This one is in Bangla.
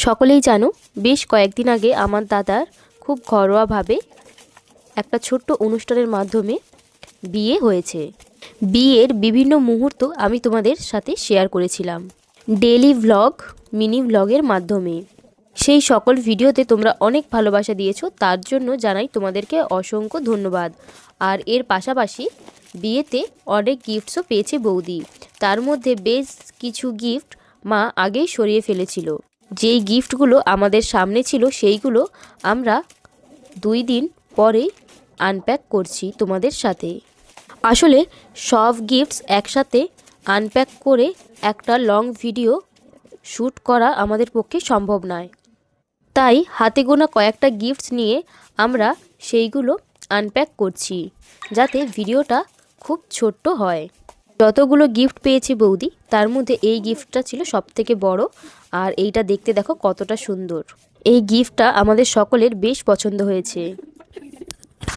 সকলেই জানো, বেশ কয়েকদিন আগে আমার দাদার খুব ঘরোয়াভাবে একটা ছোট্ট অনুষ্ঠানের মাধ্যমে বিয়ে হয়েছে। বিয়ের বিভিন্ন মুহূর্ত আমি তোমাদের সাথে শেয়ার করেছিলাম ডেইলি ভ্লগ, মিনি ভ্লগের মাধ্যমে। সেই সকল ভিডিওতে তোমরা অনেক ভালোবাসা দিয়েছো, তার জন্য জানাই তোমাদেরকে অসংখ্য ধন্যবাদ। আর এর পাশাপাশি বিয়েতে অনেক গিফটসও পেয়েছে বৌদি। তার মধ্যে বেশ কিছু গিফট মা আগেই সরিয়ে ফেলেছিল। যেই গিফটগুলো আমাদের সামনে ছিল সেইগুলো আমরা 2 দিন পরে আনপ্যাক করছি তোমাদের সাথে। আসলে সব গিফটস একসাথে আনপ্যাক করে একটা লং ভিডিও শ্যুট করা আমাদের পক্ষে সম্ভব নয়, তাই হাতে গোনা কয়েকটা গিফটস নিয়ে আমরা সেইগুলো আনপ্যাক করছি যাতে ভিডিওটা খুব ছোট্ট হয়। যতগুলো গিফট পেয়েছে বৌদি, তার মধ্যে এই গিফটটা ছিল সবথেকে বড়। আর এইটা দেখতে দেখো কতটা সুন্দর। এই গিফটটা আমাদের সকলের বেশ পছন্দ হয়েছে।